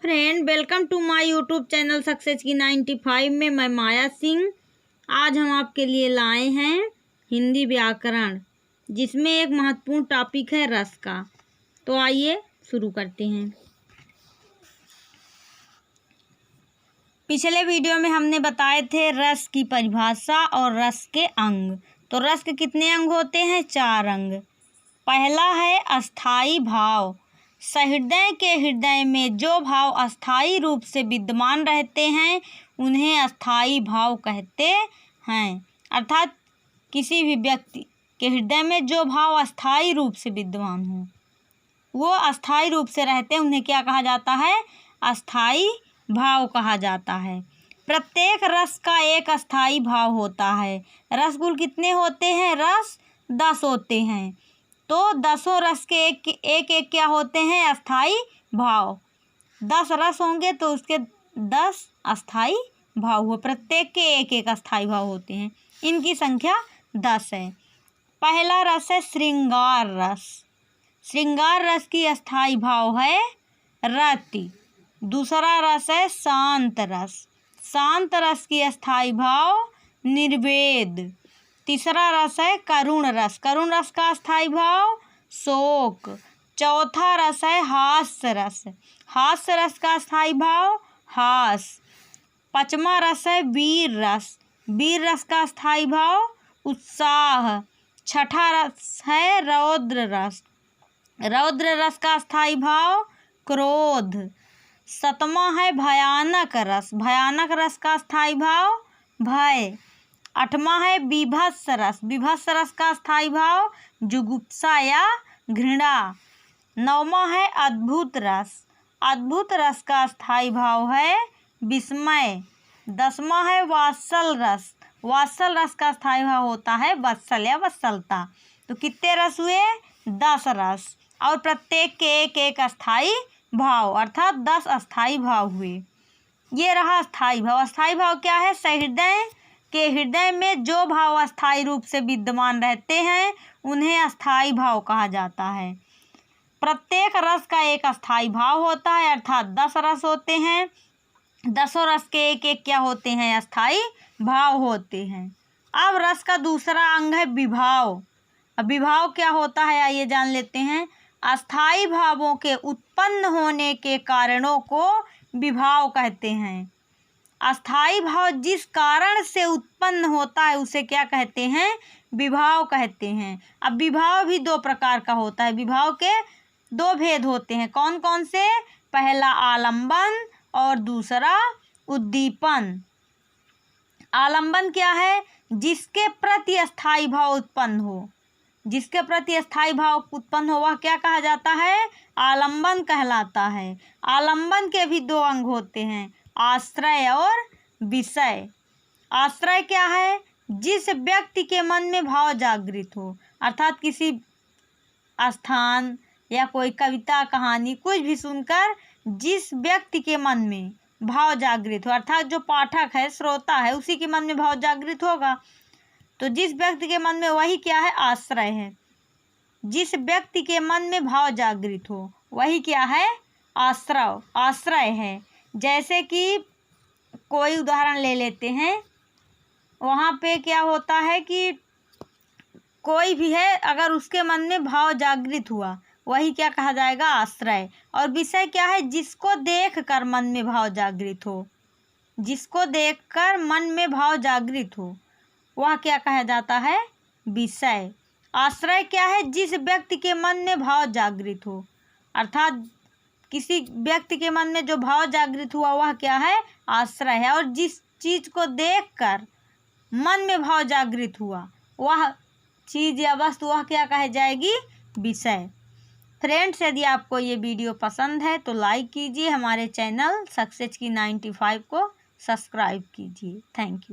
Friend, welcome to my YouTube channel success की 95 में मैं माया सिंह। आज हम आपके लिए लाए हैं हिंदी व्याकरण, जिसमें एक महत्वपूर्ण टॉपिक है रस का। तो आइए शुरू करते हैं। पिछले वीडियो में हमने बताए थे रस की परिभाषा और रस के अंग। तो रस के कितने अंग होते हैं? 4 अंग। पहला है अस्थाई भाव। सहृदय के हृदय में जो भाव अस्थाई रूप से विद्यमान रहते हैं उन्हें अस्थाई भाव कहते हैं। अर्थात किसी भी व्यक्ति के हृदय में जो भाव अस्थाई रूप से विद्यमान हो, वो अस्थाई रूप से रहते हैं, उन्हें क्या कहा जाता है? अस्थाई भाव कहा जाता है। प्रत्येक रस का एक अस्थाई भाव होता है। रस कुल कितने होते हैं? रस 10 होते हैं। तो 10 रस के एक क्या होते हैं? अस्थाई भाव। 10 रस होंगे तो उसके 10 अस्थाई भाव हो। प्रत्येक के एक अस्थाई भाव होते हैं। इनकी संख्या 10 है। पहला रस है श्रृंगार रस। श्रृंगार रस की अस्थाई भाव है रति। दूसरा रस है शांत रस। शांत रस की अस्थाई भाव निर्वेद। तीसरा रस है करुण रस। करुण रस का अस्थाई भाव शोक। चौथा रस है हास्य रस। हास्य रस का अस्थाई भाव हास। पांचवा रस है वीर रस। वीर रस का अस्थाई भाव उत्साह। छठा रस है रौद्र रस। रौद्र रस का अस्थाई भाव क्रोध। सातवां है भयानक रस। भयानक रस का अस्थाई भाव भय। 8वां है बीभत्स रस। बीभत्स रस का अस्थाई भाव जुगुप्सा या घृणा। 9वां है अद्भुत रस। अद्भुत रस का अस्थाई भाव है विस्मय। 10वां है वात्सल रस। वात्सल रस का अस्थाई भाव होता है वत्सल या वत्सलता। तो कितने रस हुए? 10 रस, और प्रत्येक के एक अस्थाई भाव, अर्थात 10 अस्थाई भाव हुए। ये रहा अस्थाई भाव। अस्थाई भाव क्या है? सहृदय के हृदय में जो भाव अस्थाई रूप से विद्यमान रहते हैं उन्हें अस्थाई भाव कहा जाता है। प्रत्येक रस का एक अस्थाई भाव होता है, अर्थात 10 रस होते हैं। 10 रस के एक क्या होते हैं? अस्थाई भाव होते हैं। अब रस का दूसरा अंग है विभाव। अब विभाव क्या होता है, आइए जान लेते हैं। अस्थाई भावों के उत्पन्न होने के कारणों को विभाव कहते हैं। अस्थाई भाव जिस कारण से उत्पन्न होता है उसे क्या कहते हैं? विभाव कहते हैं। अब विभाव भी 2 प्रकार का होता है। विभाव के 2 भेद होते हैं। कौन कौन से? पहला आलंबन और दूसरा उद्दीपन। आलंबन क्या है? जिसके प्रति अस्थाई भाव उत्पन्न हो। जिसके प्रति अस्थाई भाव उत्पन्न हो वह क्या कहा जाता है? आलंबन कहलाता है। आलंबन के भी 2 अंग होते हैं, आश्रय और विषय। आश्रय क्या है? जिस व्यक्ति के मन में भाव जागृत हो, अर्थात किसी स्थान या कोई कविता कहानी कुछ भी सुनकर जिस व्यक्ति के मन में भाव जागृत हो, अर्थात जो पाठक है, श्रोता है, उसी के मन में भाव जागृत होगा। तो जिस व्यक्ति के मन में, वही क्या है? आश्रय है। जिस व्यक्ति के मन में भाव जागृत हो वही क्या है? आश्रय है। जैसे कि कोई उदाहरण ले लेते हैं, वहाँ पे क्या होता है कि कोई भी है, अगर उसके मन में भाव जागृत हुआ वही क्या कहा जाएगा? आश्रय। और विषय क्या है? जिसको देखकर मन में भाव जागृत हो। जिसको देखकर मन में भाव जागृत हो वह क्या कहा जाता है? विषय। आश्रय क्या है? जिस व्यक्ति के मन में भाव जागृत हो, अर्थात किसी व्यक्ति के मन में जो भाव जागृत हुआ वह क्या है? आश्रय है। और जिस चीज़ को देखकर मन में भाव जागृत हुआ वह चीज़ या वस्तु वह क्या कहे जाएगी? विषय। फ्रेंड्स, यदि आपको ये वीडियो पसंद है तो लाइक कीजिए। हमारे चैनल सक्सेस की 95 को सब्सक्राइब कीजिए। Thank you.